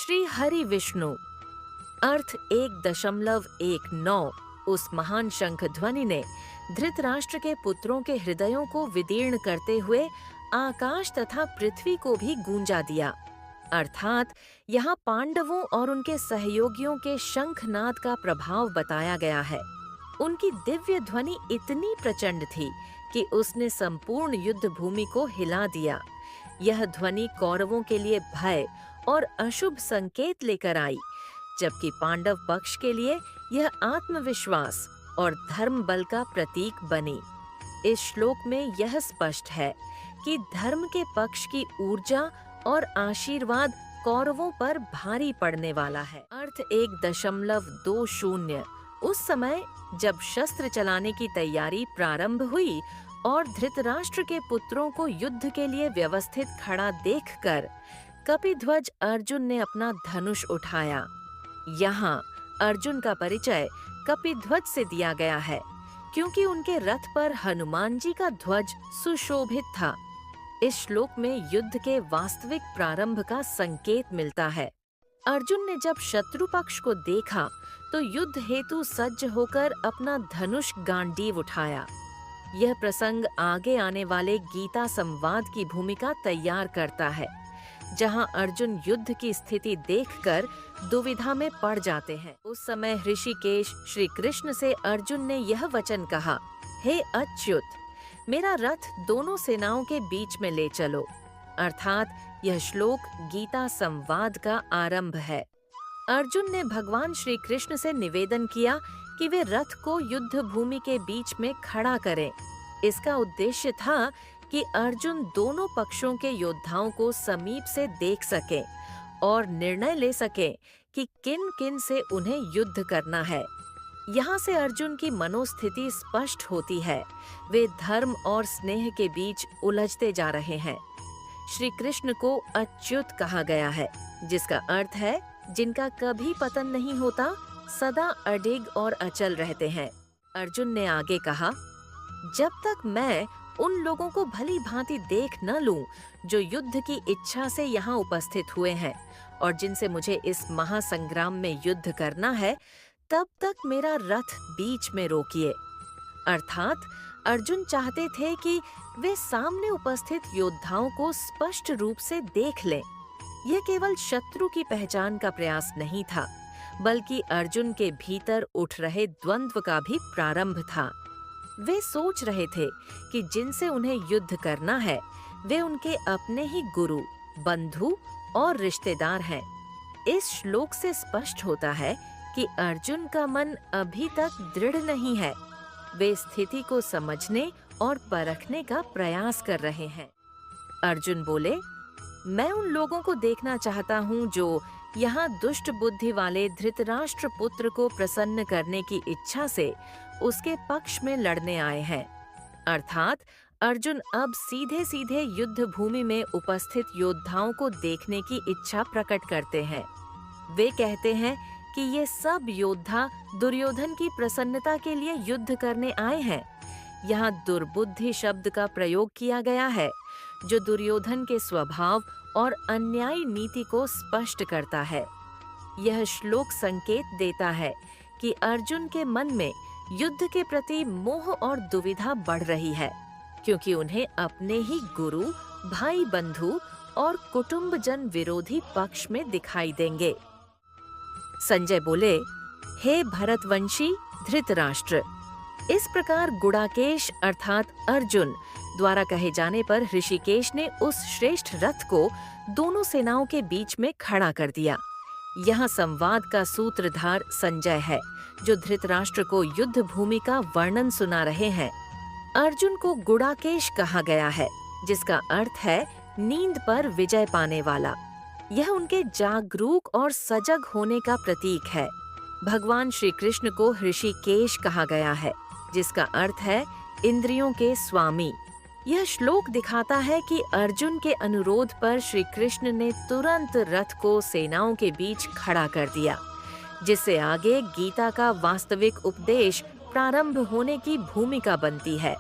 श्री हरि विष्णु। अर्थ 1.19। उस महान शंख ध्वनि ने धृतराष्ट्र के पुत्रों के हृदयों को विदीर्ण करते हुए आकाश तथा पृथ्वी को भी गूंजा दिया। अर्थात यहाँ पांडवों और उनके सहयोगियों के शंखनाद का प्रभाव बताया गया है। उनकी दिव्य ध्वनि इतनी प्रचंड थी कि उसने संपूर्ण युद्ध भूमि को हिला दिया। यह ध्वनि कौरवों के लिए भय और अशुभ संकेत लेकर आई, जबकि पांडव पक्ष के लिए यह आत्मविश्वास और धर्म बल का प्रतीक बनी। इस श्लोक में यह स्पष्ट है कि धर्म के पक्ष की ऊर्जा और आशीर्वाद कौरवों पर भारी पड़ने वाला है। अर्थ 1.20। उस समय जब शस्त्र चलाने की तैयारी प्रारंभ हुई और धृतराष्ट्र के पुत्रों को युद्ध के लिए व्यवस्थित खड़ा देखकर कपिध्वज अर्जुन ने अपना धनुष उठाया। यहाँ अर्जुन का परिचय कपिध्वज से दिया गया है, क्योंकि उनके रथ पर हनुमान जी का ध्वज सुशोभित था। इस श्लोक में युद्ध के वास्तविक प्रारंभ का संकेत मिलता है। अर्जुन ने जब शत्रु पक्ष को देखा तो युद्ध हेतु सज्ज होकर अपना धनुष गांडीव उठाया। यह प्रसंग आगे आने वाले गीता संवाद की भूमिका तैयार करता है, जहां अर्जुन युद्ध की स्थिति देखकर दुविधा में पड़ जाते हैं। उस समय ऋषिकेश श्री कृष्ण से अर्जुन ने यह वचन कहा, हे अच्युत, मेरा रथ दोनों सेनाओं के बीच में ले चलो। अर्थात यह श्लोक गीता संवाद का आरंभ है। अर्जुन ने भगवान श्री कृष्ण से निवेदन किया कि वे रथ को युद्ध भूमि के बीच में खड़ा करें। इसका उद्देश्य था कि अर्जुन दोनों पक्षों के योद्धाओं को समीप से देख सकें और निर्णय ले सकें कि किन किन से उन्हें युद्ध करना है। यहाँ से अर्जुन की मनोस्थिति स्पष्ट होती है। वे धर्म और स्नेह के बीच उलझते जा रहे हैं। श्री कृष्ण को अच्युत कहा गया है, जिसका अर्थ है जिनका कभी पतन नहीं होता, सदा अडिग और अचल रहते हैं। अर्जुन ने आगे कहा, जब तक मैं उन लोगों को भली भांति देख न लूं जो युद्ध की इच्छा से यहाँ उपस्थित हुए हैं और जिनसे मुझे इस महासंग्राम में युद्ध करना है, तब तक मेरा रथ बीच में रोकिए। अर्थात अर्जुन चाहते थे कि वे सामने उपस्थित योद्धाओं को स्पष्ट रूप से देख लें। यह केवल शत्रु की पहचान का प्रयास नहीं था, बल्कि अर्जुन के भीतर उठ रहे द्वंद्व का भी प्रारंभ था। वे सोच रहे थे कि जिनसे उन्हें युद्ध करना है वे उनके अपने ही गुरु, बंधु और रिश्तेदार हैं। इस श्लोक से स्पष्ट होता है कि अर्जुन का मन अभी तक दृढ़ नहीं है। वे स्थिति को समझने और परखने का प्रयास कर रहे हैं। अर्जुन बोले, मैं उन लोगों को देखना चाहता हूँ जो यहाँ दुष्ट बुद्धि वाले धृतराष्ट्र पुत्र को प्रसन्न करने की इच्छा से उसके पक्ष में लड़ने आए हैं। अर्थात अर्जुन अब सीधे सीधे युद्ध भूमि में उपस्थित योद्धाओं को देखने की इच्छा प्रकट करते हैं। वे कहते हैं कि ये सब योद्धा दुर्योधन की प्रसन्नता के लिए युद्ध करने आए हैं। यहाँ दुर्बुद्धि शब्द का प्रयोग किया गया है, जो दुर्योधन के स्वभाव और अन्यायी नीति को स्पष्ट करता है। यह श्लोक संकेत देता है कि अर्जुन के मन में युद्ध के प्रति मोह और दुविधा बढ़ रही है, क्योंकि उन्हें अपने ही गुरु, भाई बंधु और कुटुंबजन विरोधी पक्ष में दिखाई देंगे। संजय बोले, हे भरतवंशी धृतराष्ट्र। इस प्रकार गुडाकेश अर्थात अर्जुन द्वारा कहे जाने पर ऋषिकेश ने उस श्रेष्ठ रथ को दोनों सेनाओं के बीच में खड़ा कर दिया। यहाँ संवाद का सूत्रधार संजय है, जो धृतराष्ट्र को युद्ध भूमि का वर्णन सुना रहे हैं। अर्जुन को गुडाकेश कहा गया है, जिसका अर्थ है नींद पर विजय पाने वाला। यह उनके जागरूक और सजग होने का प्रतीक है। भगवान श्री कृष्ण को ऋषिकेश कहा गया है, जिसका अर्थ है इंद्रियों के स्वामी। यह श्लोक दिखाता है कि अर्जुन के अनुरोध पर श्री कृष्ण ने तुरंत रथ को सेनाओं के बीच खड़ा कर दिया, जिससे आगे गीता का वास्तविक उपदेश प्रारंभ होने की भूमिका बनती है।